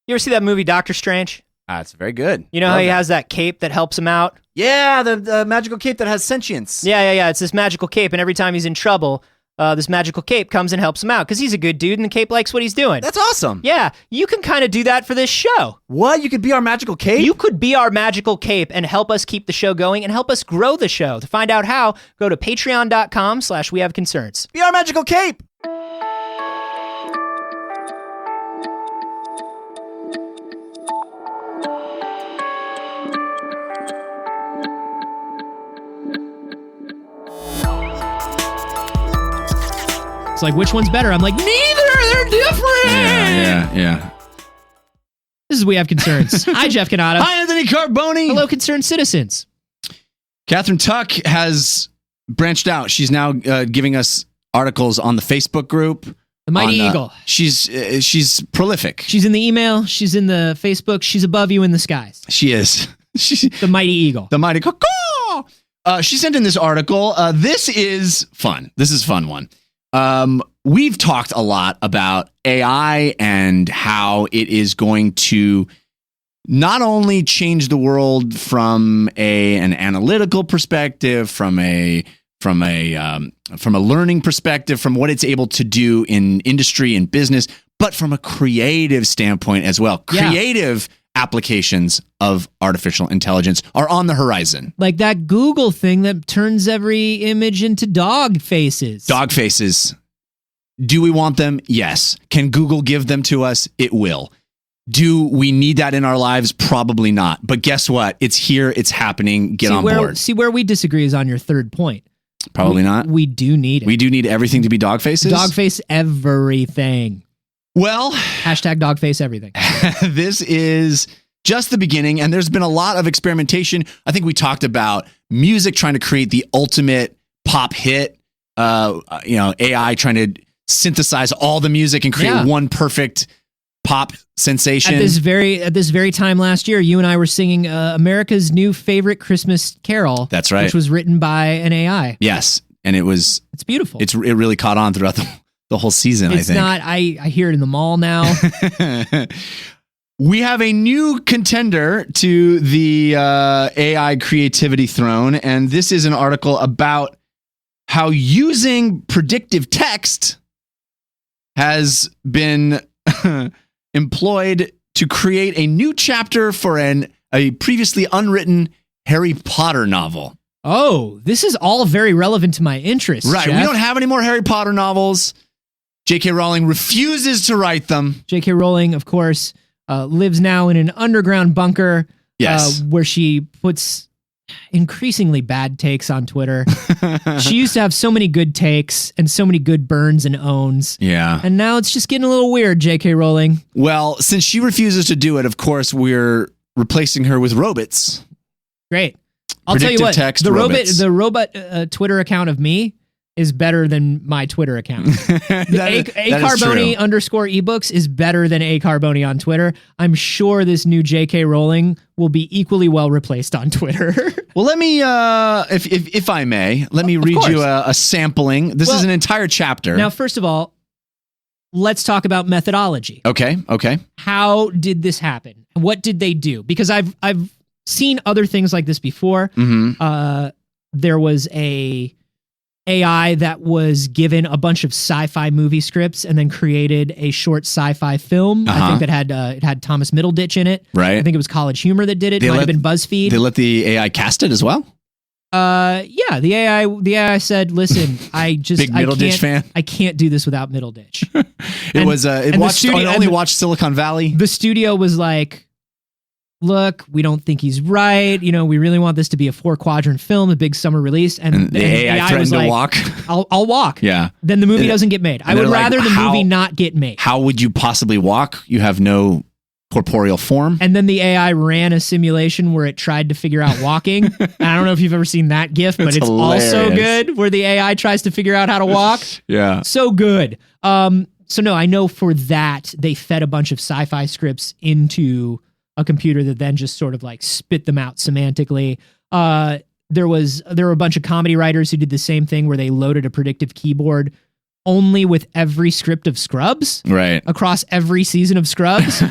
You ever see that movie Doctor Strange? It's very good. You know how he has that cape that helps him out? Yeah, the magical cape that has sentience. Yeah. It's this magical cape, and every time he's in trouble, this magical cape comes and helps him out because he's a good dude, and the cape likes what he's doing. That's awesome. Yeah, you can kind of do that for this show. What? You could be our magical cape? You could be our magical cape and help us keep the show going and help us grow the show. To find out how, go to patreon.com/wehaveconcerns. Be our magical cape. It's like, which one's better? I'm like, neither. They're different. Yeah. This is We Have Concerns. Hi, Jeff Canada. Hi, Anthony Carboni. Hello, concerned citizens. Catherine Tuck has branched out. She's now giving us articles on the Facebook group. The Mighty Eagle. She's prolific. She's in the email. She's in the Facebook. She's above you in the skies. She is. The Mighty Eagle. The Mighty Caw. She sent in this article. This is fun. This is a fun one. We've talked a lot about AI and how it is going to not only change the world from an analytical perspective, from a learning perspective, from what it's able to do in industry and business, but from a creative standpoint as well. Yeah. Creative applications of artificial intelligence are on the horizon. Like that Google thing that turns every image into dog faces. Dog faces. Do we want them? Yes. Can Google give them to us? It will. Do we need that in our lives? Probably not. But guess what? It's here. It's happening. Get on board. See, where we disagree is on your third point. Probably not. We do need it. We do need everything to be dog faces? Dog face everything. Well. Hashtag dog face everything. This is just the beginning, and there's been a lot of experimentation. I think we talked about music trying to create the ultimate pop hit. AI trying to synthesize all the music and create one perfect pop sensation. At this very time last year, you and I were singing America's new favorite Christmas carol. That's right. Which was written by an AI. Yes, and it's beautiful. It really caught on throughout the whole season. It's I think. Not. I hear it in the mall now. We have a new contender to the AI creativity throne, and this is an article about how using predictive text has been employed to create a new chapter for a previously unwritten Harry Potter novel. Oh, this is all very relevant to my interests. Right. Jeff. We don't have any more Harry Potter novels. J.K. Rowling refuses to write them. J.K. Rowling, of course, lives now in an underground bunker. Yes. Where she puts increasingly bad takes on Twitter. She used to have so many good takes and so many good burns and owns. Yeah. And now it's just getting a little weird, J.K. Rowling. Well, since she refuses to do it, of course, we're replacing her with robots. Great. I'll tell you what, text, the robot Twitter account of me is better than my Twitter account. Carboni _ebooks is better than A Carboni on Twitter. I'm sure this new J.K. Rowling will be equally well replaced on Twitter. Well, let me, if I may, let me read you a sampling. This is an entire chapter. Now, first of all, let's talk about methodology. Okay. How did this happen? What did they do? Because I've seen other things like this before. Mm-hmm. There was a AI that was given a bunch of sci-fi movie scripts and then created a short sci-fi film. I think that it had Thomas Middleditch in it. Right. I think it was College Humor that did it. It might have been BuzzFeed. They let the AI cast it as well? Yeah, the AI said, "Listen, I can't do this without Middleditch." It only watched Silicon Valley. The studio was like, "Look, we don't think he's right. We really want this to be a 4-quadrant film, a big summer release." And the AI threatened to walk. I'll walk. Yeah. Then the movie doesn't get made. I would rather the movie not get made. How would you possibly walk? You have no corporeal form. And then the AI ran a simulation where it tried to figure out walking. And I don't know if you've ever seen that GIF, but it's also good where the AI tries to figure out how to walk. Yeah. So good. So no, I know for that they fed a bunch of sci-fi scripts into a computer that then just sort of like spit them out semantically. There were a bunch of comedy writers who did the same thing where they loaded a predictive keyboard only with every script of Scrubs. Right. Across every season of Scrubs.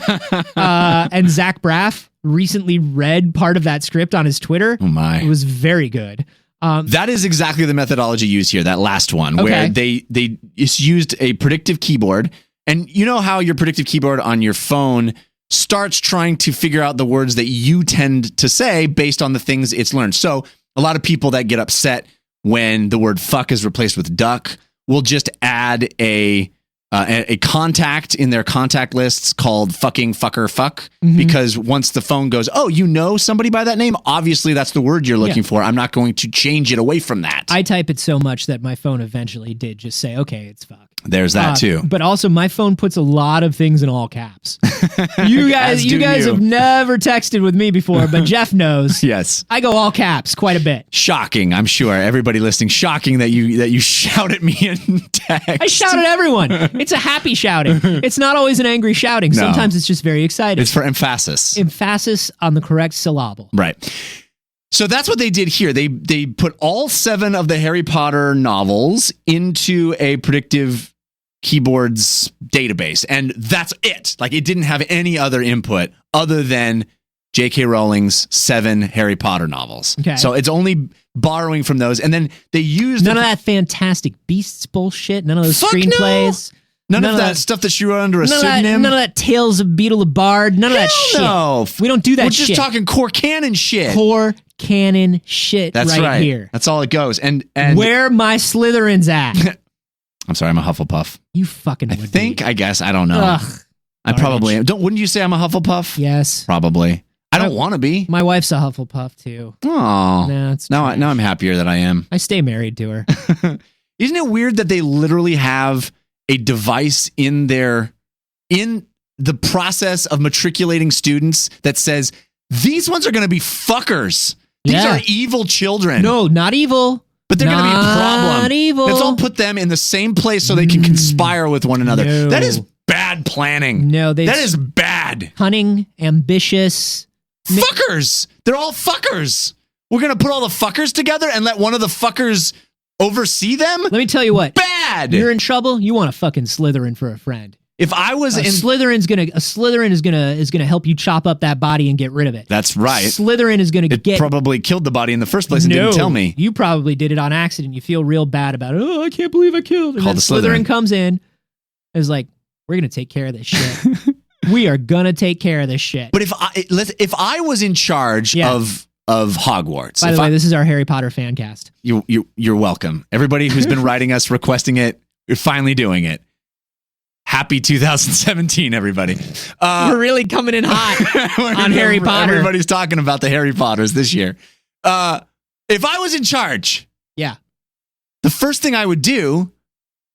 And Zach Braff recently read part of that script on his Twitter. Oh my. It was very good. That is exactly the methodology used here, that last one, where they used a predictive keyboard. And you know how your predictive keyboard on your phone starts trying to figure out the words that you tend to say based on the things it's learned. So a lot of people that get upset when the word fuck is replaced with duck will just add a contact in their contact lists called fucking, fucker, fuck. Because once the phone goes, oh, you know somebody by that name? Obviously, that's the word you're looking for. I'm not going to change it away from that. I type it so much that my phone eventually did just say, okay, it's fuck. There's that too. But also my phone puts a lot of things in all caps. You guys have never texted with me before, but Jeff knows. Yes. I go all caps quite a bit. Shocking, I'm sure. Everybody listening, shocking that you shout at me in text. I shout at everyone. It's a happy shouting. It's not always an angry shouting. No. Sometimes it's just very exciting. It's for emphasis. Emphasis on the correct syllable. Right. So that's what they did here. They put all 7 of the Harry Potter novels into a predictive keyboards database, and that's it. Like, it didn't have any other input other than J.K. Rowling's 7 Harry Potter novels. Okay. So it's only borrowing from those, and then they used none of that Fantastic Beasts bullshit. None of those Fuck screenplays. No. None of that stuff that she wrote under a pseudonym. None of that Tales of Beetle the Bard. None of that shit. No. We don't do that. We're shit. just talking core canon shit. Core canon shit. That's right here. That's all it goes. And where my Slytherins at? I'm sorry, I'm a Hufflepuff. You fucking would I guess. I don't know. Ugh, I probably am. Wouldn't you say I'm a Hufflepuff? Yes. Probably. I don't want to be. My wife's a Hufflepuff too. Oh. No, it's now I'm happier that I am. I stay married to her. Isn't it weird that they literally have a device in the process of matriculating students that says, these ones are going to be fuckers. These are evil children. No, not evil. But they're going to be a problem. Not evil. Let's all put them in the same place so they can conspire with one another. No. That is bad planning. No, that is bad. Cunning, ambitious. Fuckers. They're all fuckers. We're going to put all the fuckers together and let one of the fuckers oversee them? Let me tell you what. Bad. You're in trouble. You want a fucking Slytherin for a friend. If I was a Slytherin is gonna help you chop up that body and get rid of it. That's right. Slytherin is gonna probably killed the body in the first place and didn't tell me. You probably did it on accident. You feel real bad about it. Oh, I can't believe I killed. And Called then Slytherin comes in. Is like, we're gonna take care of this shit. We are gonna take care of this shit. But if I was in charge of Hogwarts. By the way, this is our Harry Potter fan cast. You're welcome. Everybody who's been writing us, requesting it, you're finally doing it. Happy 2017, everybody. We're really coming in hot on Harry Potter. Everybody's talking about the Harry Potters this year. If I was in charge, the first thing I would do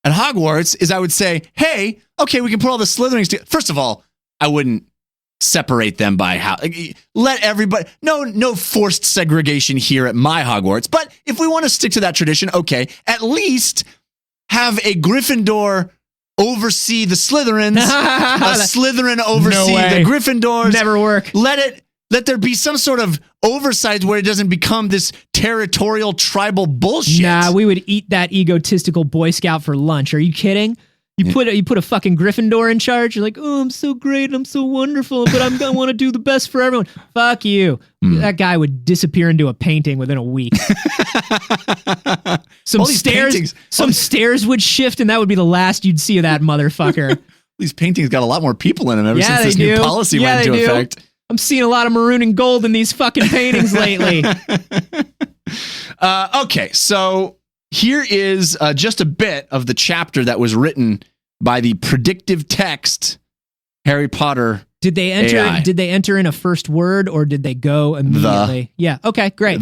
at Hogwarts is I would say, hey, okay, we can put all the Slytherins together. First of all, I wouldn't separate them by how. Let everybody. No forced segregation here at my Hogwarts. But if we want to stick to that tradition, okay, at least have a Gryffindor oversee the Slytherins, a Slytherin oversee the Gryffindors. Never work. Let there be some sort of oversight where it doesn't become this territorial tribal bullshit. Nah, we would eat that egotistical Boy Scout for lunch. Are you kidding? You put a fucking Gryffindor in charge. You're like, oh, I'm so great, I'm so wonderful, but I want to do the best for everyone. Fuck you. That guy would disappear into a painting within a week. Some stairs would shift, and that would be the last you'd see of that motherfucker. These paintings got a lot more people in them ever since this new policy went into effect. I'm seeing a lot of maroon and gold in these fucking paintings lately. Okay, so here is just a bit of the chapter that was written by the predictive text Harry Potter. Did they enter? AI. Did they enter in a first word, or did they go immediately? Yeah. Okay. Great.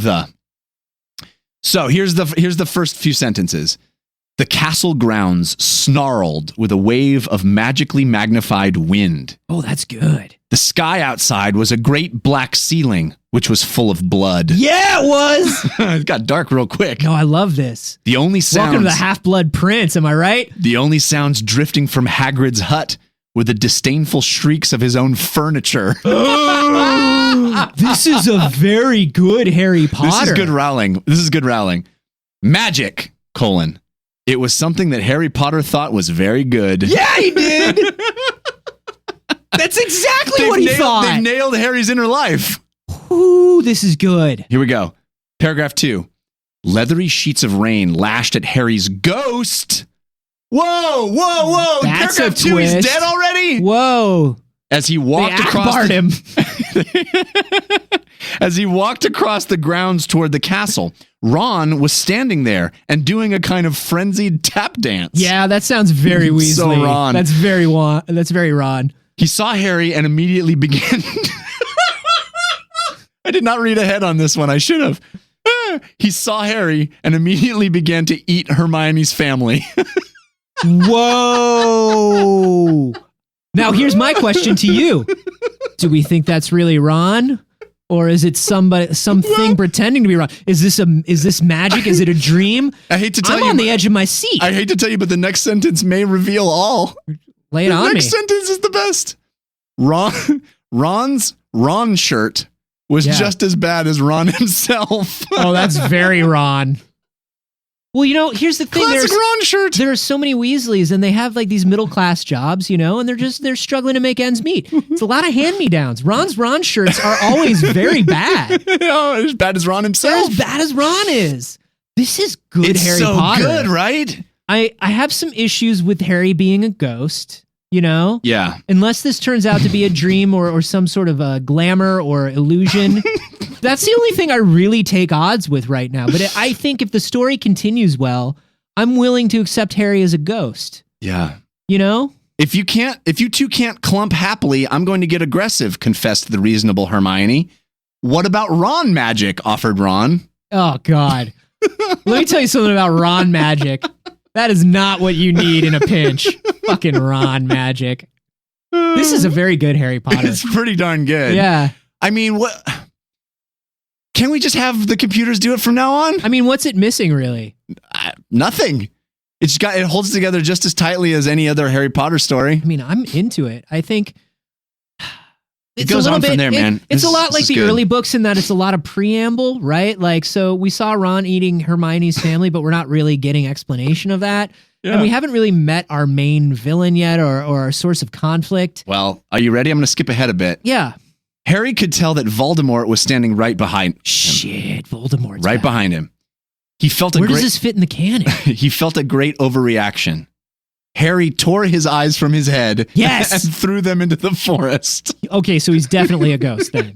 So here's the first few sentences. The castle grounds snarled with a wave of magically magnified wind. Oh, that's good. The sky outside was a great black ceiling, which was full of blood. Yeah, it was. It got dark real quick. No, I love this. The only sounds. Welcome to the Half-Blood Prince. Am I right? The only sounds drifting from Hagrid's hut were the disdainful shrieks of his own furniture. This is a very good Harry Potter. This is good Rowling. Magic, It was something that Harry Potter thought was very good. Yeah, he did. That's exactly what he thought. They nailed Harry's inner life. Ooh, this is good. Here we go. Paragraph 2. Leathery sheets of rain lashed at Harry's ghost. Whoa. That's Paragraph 2, he's dead already? Whoa. As he walked across him. As he walked across the grounds toward the castle, Ron was standing there and doing a kind of frenzied tap dance. Yeah, that sounds very Weasley. So Ron. That's very Ron. He saw Harry and immediately began... I did not read ahead on this one. I should have. He saw Harry and immediately began to eat Hermione's family. Whoa. Now, here's my question to you. Do we think that's really Ron? Or is it something pretending to be Ron? Is this magic? Is it a dream? I hate to tell you. I'm on the edge of my seat. I hate to tell you, but the next sentence may reveal all. Lay it on me. The next sentence is the best. Ron's Ron shirt was just as bad as Ron himself. Oh, that's very Ron. Well, here's the thing. Classic Ron shirt. There are so many Weasleys, and they have like these middle class jobs, and they're struggling to make ends meet. It's a lot of hand me downs. Ron's Ron shirts are always very bad. As bad as Ron himself. They're as bad as Ron is. This is good Harry Potter. It's so good, right? I have some issues with Harry being a ghost. Yeah. Unless this turns out to be a dream or some sort of a glamour or illusion. That's the only thing I really take odds with right now. But I think if the story continues well, I'm willing to accept Harry as a ghost. Yeah. If you two can't clump happily, I'm going to get aggressive, confessed the reasonable Hermione. What about Ron magic? Offered Ron. Oh, God. Let me tell you something about Ron magic. That is not what you need in a pinch. Fucking Ron magic. This is a very good Harry Potter. It's pretty darn good. Yeah. I mean, what? Can we just have the computers do it from now on? I mean, what's it missing, really? Nothing. It holds together just as tightly as any other Harry Potter story. I mean, I'm into it. I think it goes on from there, man. It's a lot like the early books in that it's a lot of preamble, right? Like, so we saw Ron eating Hermione's family, but we're not really getting explanation of that. Yeah. And we haven't really met our main villain yet or our source of conflict. Well, are you ready? I'm going to skip ahead a bit. Yeah. Harry could tell that Voldemort was standing right behind him. Shit, Voldemort's right behind him. He felt Where does this fit in the canon? He felt a great overreaction. Harry tore his eyes from his head and threw them into the forest. Okay, so he's definitely a ghost then.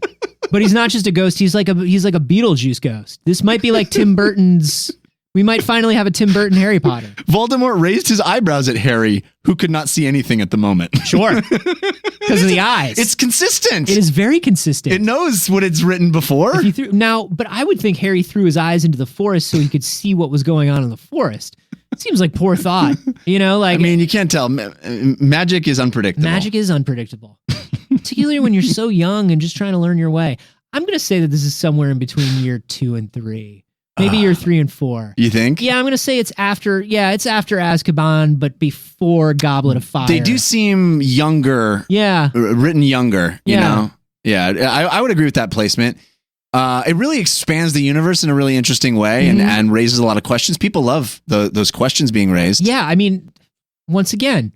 But he's not just a ghost, he's like a Beetlejuice ghost. This might be like Tim Burton's... We might finally have a Tim Burton Harry Potter. Voldemort raised his eyebrows at Harry, who could not see anything at the moment. Sure. Because of the eyes. It's consistent. It is very consistent. It knows what it's written before. But I would think Harry threw his eyes into the forest so he could see what was going on in the forest. It seems like poor thought. I mean, you can't tell. Magic is unpredictable. Magic is unpredictable. Particularly when you're so young and just trying to learn your way. I'm going to say that this is somewhere in between year 2 and 3. Maybe year 3 and 4. You think? Yeah, I'm going to say it's after Azkaban, but before Goblet of Fire. They do seem younger. Yeah. Written younger, you know? Yeah, I would agree with that placement. It really expands the universe in a really interesting way and raises a lot of questions. People love those questions being raised. Yeah, I mean, once again,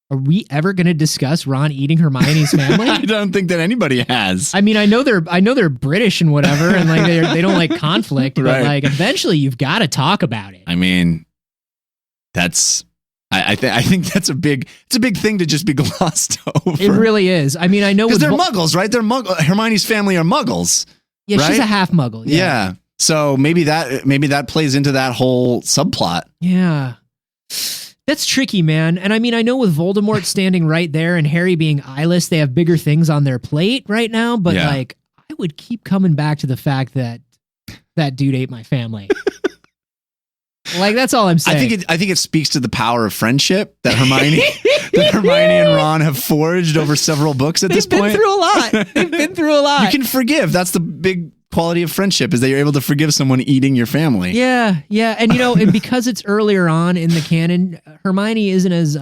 are we ever going to discuss Ron eating Hermione's family? I don't think that anybody has. I mean, I know they're British and whatever, and like they don't like conflict, but like eventually you've got to talk about it. I mean, I think that's a big thing to just be glossed over. It really is. I mean, I know because they're Muggles, right? Hermione's family are Muggles. Yeah, right? She's a half Muggle. Yeah. So maybe that plays into that whole subplot. Yeah. That's tricky, man. And I mean, I know with Voldemort standing right there and Harry being eyeless, they have bigger things on their plate right now. But like, I would keep coming back to the fact that dude ate my family. Like, that's all I'm saying. I think it speaks to the power of friendship that Hermione and Ron have forged over several books at this point. They've been through a lot. You can forgive. That's the big quality of friendship, is that you're able to forgive someone eating your family. Yeah. And and because it's earlier on in the canon, Hermione isn't as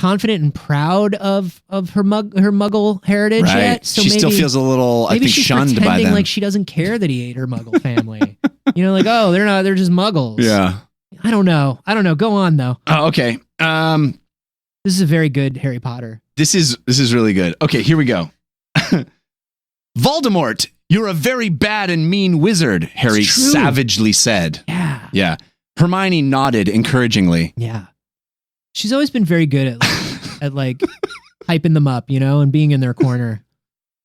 confident and proud of her Muggle heritage yet. So she still feels a little, I think, shunned by them. Like she doesn't care that he ate her Muggle family. Like, oh, they're just Muggles. Yeah. I don't know. Go on though. Oh, okay. This is a very good Harry Potter. This is really good. Okay, here we go. Voldemort, you're a very bad and mean wizard, Harry savagely said. Yeah. Yeah. Hermione nodded encouragingly. Yeah. She's always been very good at like hyping them up, and being in their corner.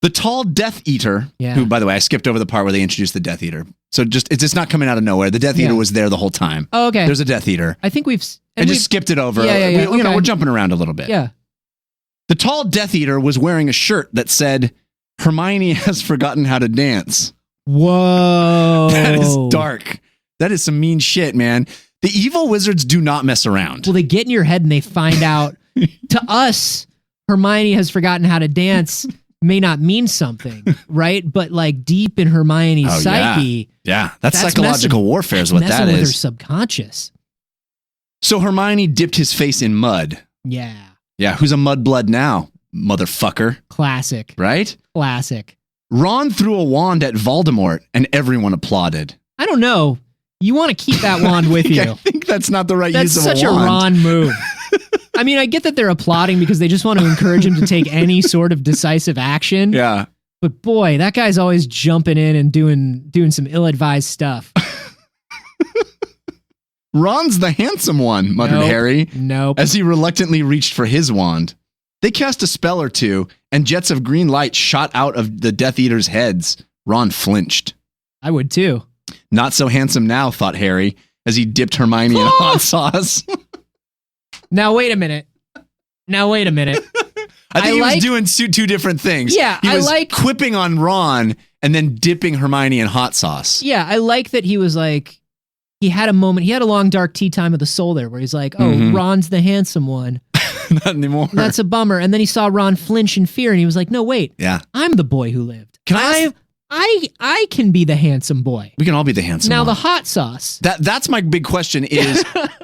The tall Death Eater, who, by the way, I skipped over the part where they introduced the Death Eater. So it's just not coming out of nowhere. The Death Eater was there the whole time. Oh, okay. There's a Death Eater. I think we've just skipped it over. Yeah. We're jumping around a little bit. Yeah. The tall Death Eater was wearing a shirt that said, Hermione has forgotten how to dance. Whoa. That is dark. That is some mean shit, man. The evil wizards do not mess around. Well, they get in your head and they find out, to us, Hermione has forgotten how to dance may not mean something, right? But like deep in Hermione's psyche. Yeah, that's psychological warfare is what that is. With her subconscious. So Hermione dipped his face in mud. Yeah. Yeah, who's a mudblood now, motherfucker? Classic. Right? Classic. Ron threw a wand at Voldemort and everyone applauded. I don't know. You want to keep that wand with you. I think that's not the right use of a wand. That's such a Ron move. I mean, I get that they're applauding because they just want to encourage him to take any sort of decisive action. Yeah. But boy, that guy's always jumping in and doing some ill-advised stuff. Ron's the handsome one, muttered Harry. Nope. As he reluctantly reached for his wand. They cast a spell or two, and jets of green light shot out of the Death Eaters' heads. Ron flinched. I would too. Not so handsome now, thought Harry, as he dipped Hermione in hot sauce. Now wait a minute. I think he was doing two different things. Yeah, he was quipping on Ron and then dipping Hermione in hot sauce. Yeah, I like that he was like, he had a moment, he had a long dark tea time of the soul there where he's like, oh, Ron's the handsome one. Not anymore. That's a bummer. And then he saw Ron flinch in fear and he was like, no, wait. Yeah. I'm the boy who lived. I can be the handsome boy. We can all be the handsome now one. The hot sauce. That's my big question is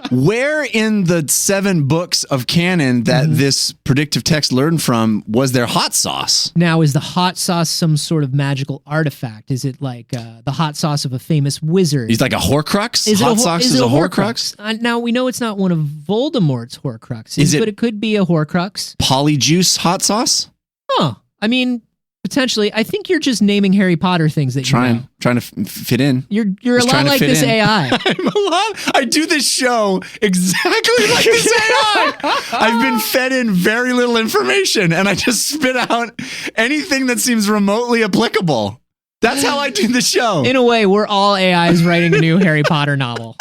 where in the 7 books of canon that this predictive text learned from was there hot sauce? Now, is the hot sauce some sort of magical artifact? Is it like the hot sauce of a famous wizard? He's like a Horcrux? Hot sauce is a Horcrux? Now, we know it's not one of Voldemort's Horcruxes, but it could be a Horcrux. Polyjuice hot sauce? Huh. I mean, potentially. I think you're just naming Harry Potter things that trying to fit in. You're a lot like this AI. I do this show exactly like this AI. I've been fed in very little information and I just spit out anything that seems remotely applicable. That's how I do the show. In a way, we're all AIs writing a new Harry Potter novel.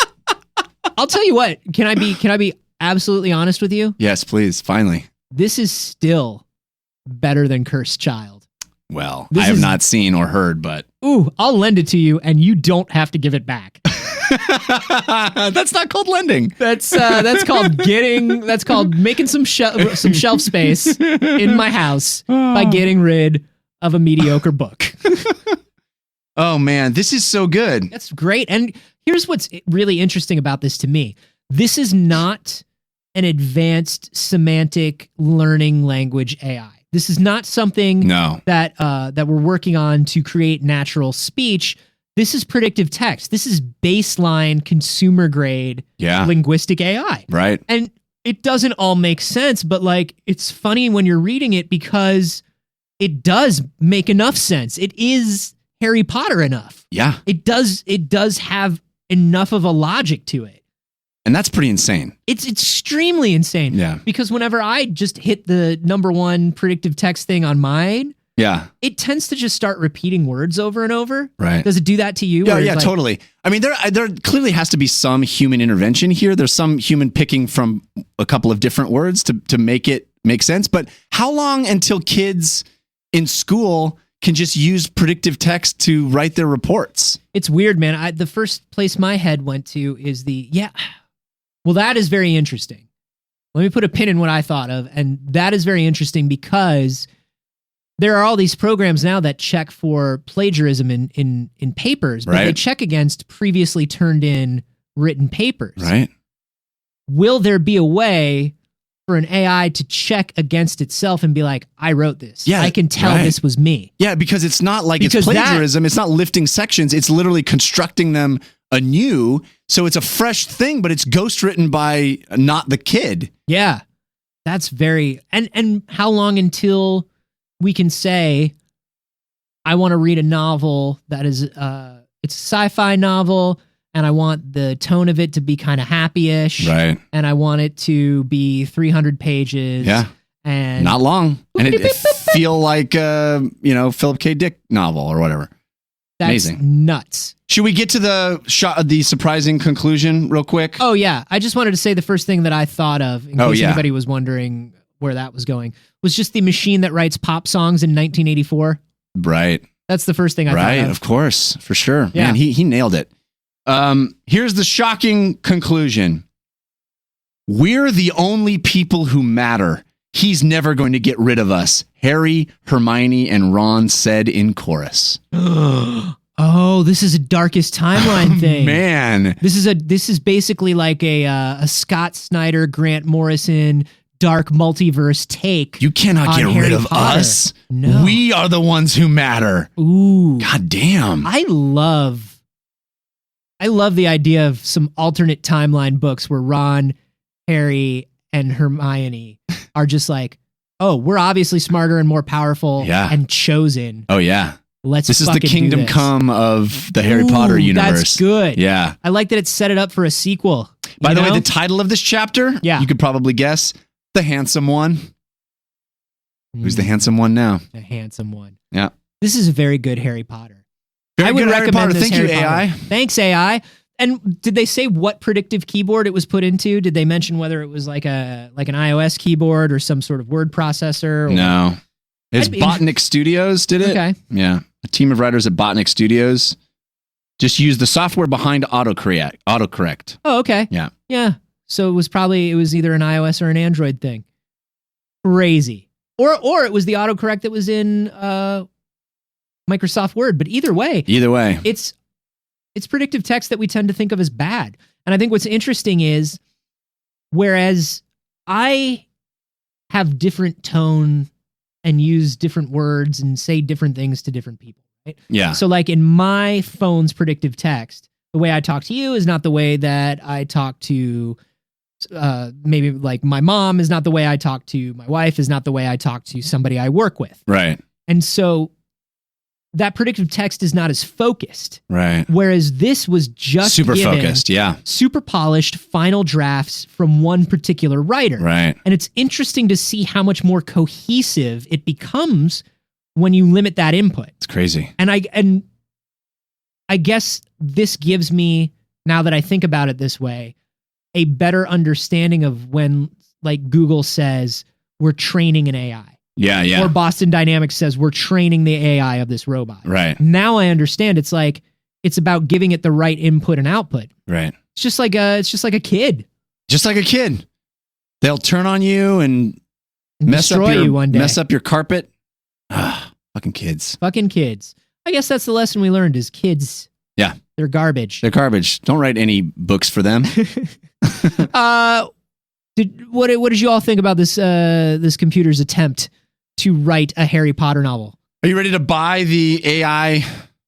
I'll tell you what. Can I be absolutely honest with you? Yes, please. Finally. This is still better than Cursed Child. Well, I have not seen or heard, but... Ooh, I'll lend it to you, and you don't have to give it back. That's not called lending. That's called That's called making some shelf space in my house by getting rid of a mediocre book. Oh man, this is so good. That's great. And here's what's really interesting about this to me. This is not an advanced semantic learning language AI. This is not something that we're working on to create natural speech. This is predictive text. This is baseline consumer grade linguistic AI. Right. And it doesn't all make sense, but like it's funny when you're reading it because it does make enough sense. It is Harry Potter enough. Yeah. It does have enough of a logic to it. And that's pretty insane. It's extremely insane. Yeah. Because whenever I just hit the #1 predictive text thing on mine, it tends to just start repeating words over and over. Right. Does it do that to you? Yeah, totally. I mean, there clearly has to be some human intervention here. There's some human picking from a couple of different words to make it make sense. But how long until kids in school can just use predictive text to write their reports? It's weird, man. The first place my head went to is well, that is very interesting. Let me put a pin in what I thought of. And that is very interesting because there are all these programs now that check for plagiarism in papers, but they check against previously turned in written papers. Right. Will there be a way for an AI to check against itself and be like, I wrote this. Yeah, I can tell this was me. Yeah, because it's not like it's plagiarism. It's not lifting sections. It's literally constructing them anew. So it's a fresh thing, but it's ghost written by not the kid. Yeah. That's very, and how long until we can say, I want to read a novel that is, it's a sci-fi novel, and I want the tone of it to be kind of happy-ish. Right. And I want it to be 300 pages. Yeah. And not long. And it feel like, Philip K. Dick novel or whatever. That's amazing. Nuts. Should we get to the surprising conclusion real quick? Oh, yeah. I just wanted to say the first thing that I thought of, in case anybody was wondering where that was going, was just the machine that writes pop songs in 1984. Right. That's the first thing I thought of. Right, of course. For sure. Yeah. Man, he nailed it. Here's the shocking conclusion. We're the only people who matter. He's never going to get rid of us. Harry, Hermione, and Ron said in chorus. Oh, this is a Darkest Timeline thing. Man. This is basically like a Scott Snyder, Grant Morrison, dark multiverse take. You cannot get rid of us. No. We are the ones who matter. Ooh. God damn. I love the idea of some alternate timeline books where Ron, Harry, and Hermione are just like, oh, we're obviously smarter and more powerful and chosen. Oh, yeah. This is the kingdom come of the Harry Potter universe. That's good. Yeah. I like that it set it up for a sequel. By the way, the title of this chapter, you could probably guess, The Handsome One. Who's the handsome one now? The handsome one. Yeah. This is a very good Harry Potter. Very I would good Harry recommend Potter. this Thank Harry you, Potter. AI. Thanks, AI. And did they say what predictive keyboard it was put into? Did they mention whether it was like an iOS keyboard or some sort of word processor? No. It's Botnik Studios did it. Okay. Yeah. A team of writers at Botnik Studios just used the software behind autocorrect. Oh, okay. Yeah. Yeah. So it was either an iOS or an Android thing. Crazy. Or it was the autocorrect that was in Microsoft Word. But either way, it's predictive text that we tend to think of as bad. And I think what's interesting is, whereas I have different tone and use different words and say different things to different people, right? Yeah. So like in my phone's predictive text, the way I talk to you is not the way that I talk to maybe like my mom, is not the way I talk to my wife, is not the way I talk to somebody I work with. Right. And so that predictive text is not as focused. Right. Whereas this was just super focused, super polished final drafts from one particular writer. Right. And it's interesting to see how much more cohesive it becomes when you limit that input. It's crazy. And I guess this gives me, now that I think about it this way, a better understanding of when, like, Google says we're training an AI. Yeah, yeah. Or Boston Dynamics says we're training the AI of this robot. Right. Now I understand. It's like, it's about giving it the right input and output. Right. It's just like a kid. Just like a kid. They'll turn on you and destroy you one day. Mess up your carpet. Fucking kids. Fucking kids. I guess that's the lesson we learned is kids. Yeah. They're garbage. They're garbage. Don't write any books for them. What did you all think about this computer's attempt to write a Harry Potter novel? Are you ready to buy the AI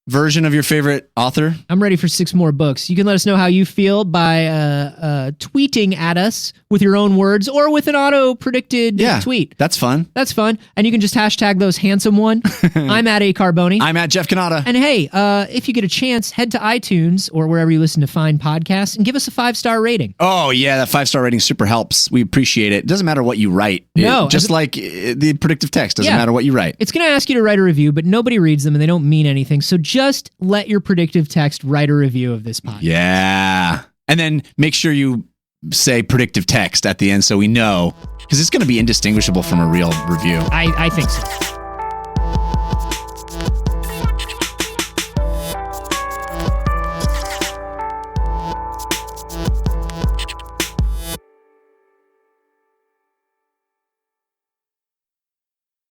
version of your favorite author? I'm ready for 6 more books. You can let us know how you feel by tweeting at us with your own words or with an auto-predicted tweet. That's fun. That's fun. And you can just hashtag those handsome one. I'm at A Carboni. I'm at Jeff Canada. And hey, if you get a chance, head to iTunes or wherever you listen to fine podcasts and give us a 5-star rating. Oh, yeah, that 5-star rating super helps. We appreciate it. It doesn't matter what you write. No. Just like the predictive text. Doesn't matter what you write. It's going to ask you to write a review, but nobody reads them and they don't mean anything. So just let your predictive text write a review of this podcast. Yeah. And then make sure you say predictive text at the end so we know, because it's going to be indistinguishable from a real review. I think so.